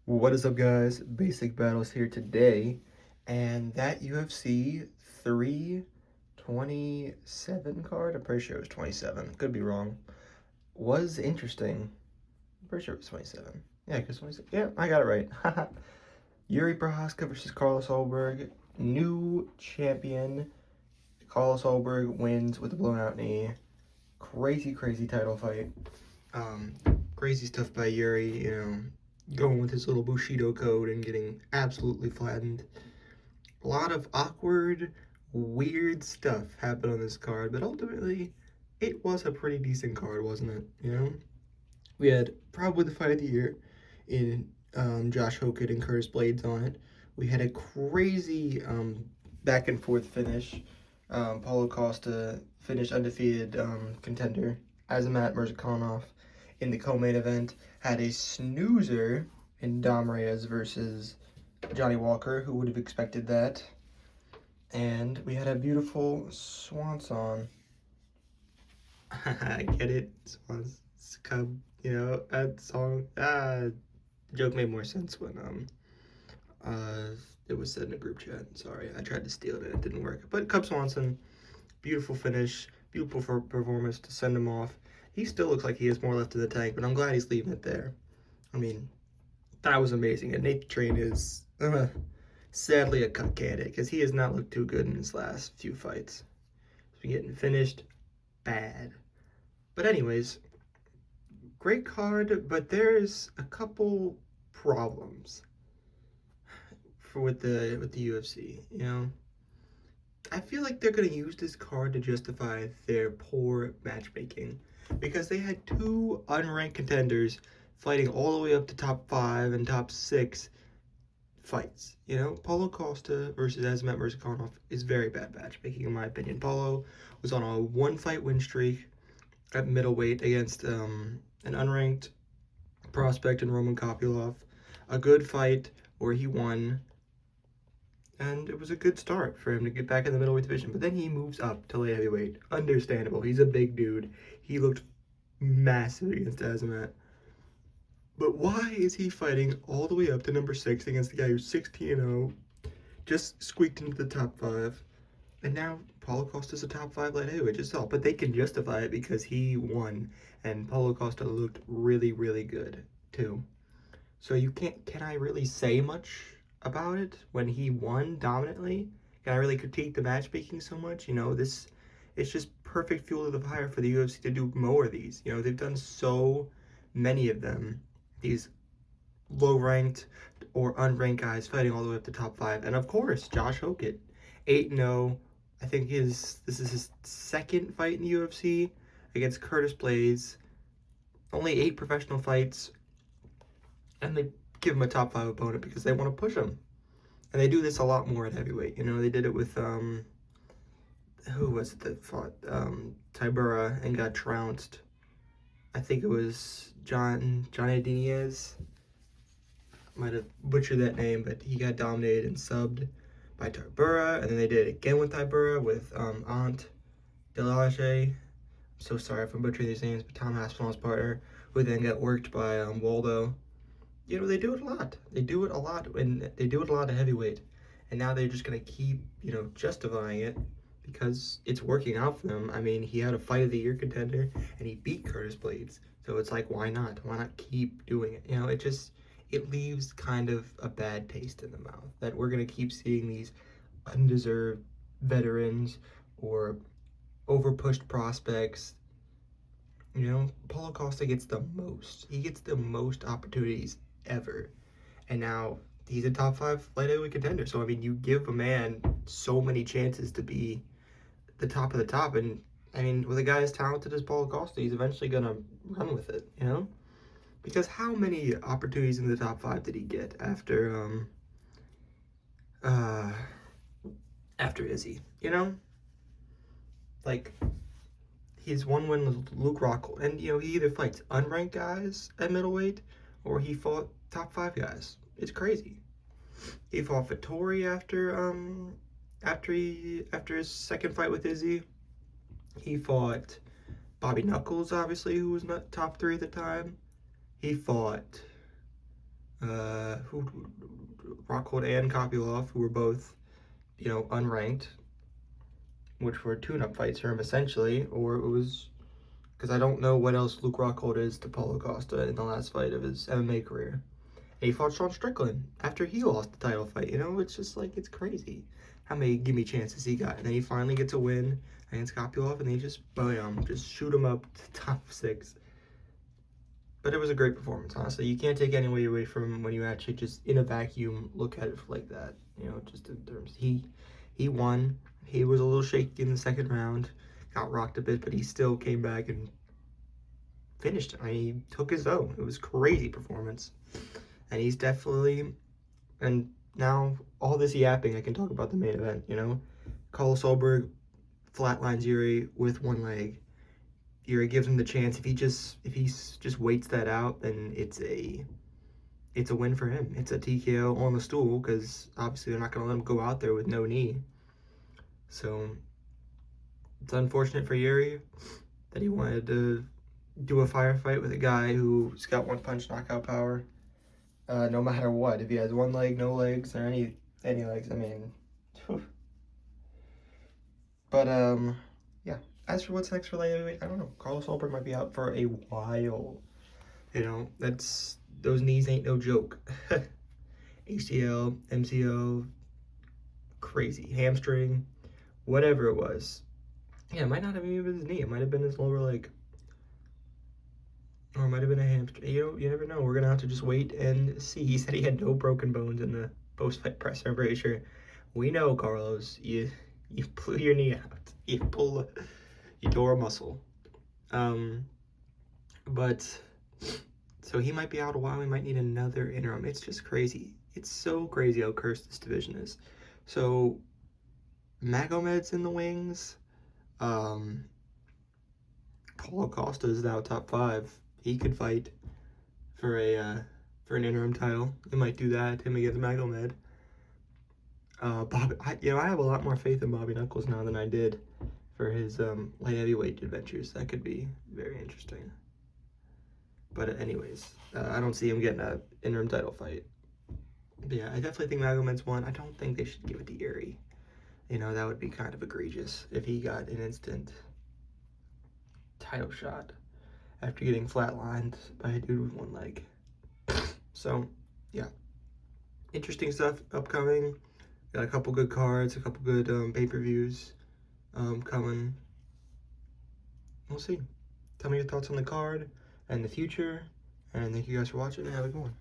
What is up, guys? Basic Battles here today, and that UFC 327 card, I'm pretty sure it was 27, could be wrong, was interesting. I'm pretty sure it was 27. Yeah, because 27, yeah, I got it right. Yuri Prohaska versus Carlos Holberg, new champion. Carlos Holberg wins with a blown out knee. Crazy, crazy title fight. Um, Crazy stuff by Yuri, going with his little Bushido code and getting absolutely flattened. A lot of awkward, weird stuff happened on this card, but ultimately, it was a pretty decent card, wasn't it? We had probably the fight of the year in Josh Hokett and Curtis Blades on it. We had a crazy back and forth finish. Paulo Costa finished undefeated contender. Azamat Murzakanov in the co-main event had a snoozer in Dom Reyes versus Johnny Walker. Who would have expected that? And we had a beautiful swan song. I get it. Swans Cub, that song. The joke made more sense when it was said in a group chat. Sorry, I tried to steal it and it didn't work. But Cub Swanson, beautiful finish, beautiful performance to send him off. He still looks like he has more left in the tank, but I'm glad he's leaving it there. I mean, that was amazing. And Nate Train is sadly a cut candidate because he has not looked too good in his last few fights. He's been getting finished bad. But anyways, great card, but there's a couple problems with the UFC. I feel like they're gonna use this card to justify their poor matchmaking because they had two unranked contenders fighting all the way up to top 5 and top 6 fights. Paulo Costa versus Azamat Murzakanov is very bad matchmaking in my opinion. Paulo was on a 1-fight win streak at middleweight against an unranked prospect in Roman Kopylov. A good fight where he won, and it was a good start for him to get back in the middleweight division. But then he moves up to light heavyweight. Understandable. He's a big dude. He looked massive against Azamat. But why is he fighting all the way up to number 6 against the guy who's 16-0, just squeaked into the top 5, and now Paulo Costa's a top 5 light heavyweight itself. But they can justify it because he won, and Paulo Costa looked really, really good too. So can I really say much about it when he won dominantly? Can I really critique the matchmaking so much? It's just perfect fuel to the fire for the UFC to do more of these. They've done so many of them. These low-ranked or unranked guys fighting all the way up to top 5. And of course, Josh Hokett, 8-0. I think this is his second fight in the UFC against Curtis Blades. Only 8 professional fights. And they give him a top 5 opponent because they want to push him. And they do this a lot more at heavyweight. They did it with, who was it that fought Tybura and got trounced? I think it was Johnny Diaz. Might have butchered that name, but he got dominated and subbed by Tybura. And then they did it again with Tybura with Ant Delage. I'm so sorry if I'm butchering these names, but Tom Aspinall's partner, who then got worked by Waldo. They do it a lot. They do it a lot, and they do it a lot at heavyweight. And now they're just going to keep, justifying it because it's working out for them. I mean, he had a fight of the year contender, and he beat Curtis Blades. So it's like, why not? Why not keep doing it? It leaves kind of a bad taste in the mouth that we're going to keep seeing these undeserved veterans or overpushed prospects. Paulo Costa gets the most. He gets the most opportunities ever. And now he's a top 5 light heavyweight contender. So, I mean, you give a man so many chances to be the top of the top. And, I mean, with a guy as talented as Paulo Costa, he's eventually going to run with it, Because how many opportunities in the top 5 did he get after Izzy, Like, his one win with Luke Rockhold. And, he either fights unranked guys at middleweight or he fought top 5 guys. It's crazy. He fought Vettori after his second fight with Izzy. He fought Bobby Knuckles, obviously, who was not top 3 at the time. He fought Rockhold and Kopylov, who were both, unranked, which were tune-up fights for him essentially, or it was because I don't know what else Luke Rockhold is to Paulo Costa in the last fight of his MMA career. And he fought Sean Strickland after he lost the title fight. It's just like, it's crazy how many gimme chances he got. And then he finally gets a win against Kopylov, and they just, bam, just shoot him up to top 6. But it was a great performance, honestly. You can't take any way away from when you actually just, in a vacuum, look at it like that. Just in terms, he won. He was a little shaky in the second round, got rocked a bit, but he still came back and finished it. He took his own. It was a crazy performance. And he's definitely, and now all this yapping, I can talk about the main event, Carl Solberg flatlines Yuri with one leg. Yuri gives him the chance. If he just waits that out, then it's a win for him. It's a TKO on the stool, because obviously they're not going to let him go out there with no knee. So it's unfortunate for Yuri that he wanted to do a firefight with a guy who's got one punch knockout power. No matter what, if he has one leg, no legs, or any legs, I mean. But yeah. As for what's next for light heavyweight, I don't know. Carlos Ulberg might be out for a while. Those knees ain't no joke. ACL, MCL, crazy hamstring, whatever it was. Yeah, it might not have even been his knee. It might have been his lower leg. Or it might have been a hamstring. You never know. We're going to have to just wait and see. He said he had no broken bones in the post-fight presser. I'm pretty sure. We know, Carlos, you blew your knee out. You tore a muscle. But, so he might be out a while. We might need another interim. It's just crazy. It's so crazy how cursed this division is. So, Magomed's in the wings. Paulo Costa is now top 5. He could fight for an interim title. He might do that. Him against Magomed. I have a lot more faith in Bobby Knuckles now than I did for his light heavyweight adventures. That could be very interesting. But anyways, I don't see him getting an interim title fight. But yeah, I definitely think Magomed's won. I don't think they should give it to Yuri. That would be kind of egregious if he got an instant title shot after getting flatlined by a dude with one leg. So, yeah. Interesting stuff upcoming. Got a couple good cards, a couple good pay-per-views coming. We'll see. Tell me your thoughts on the card and the future. And thank you guys for watching, and have a good one.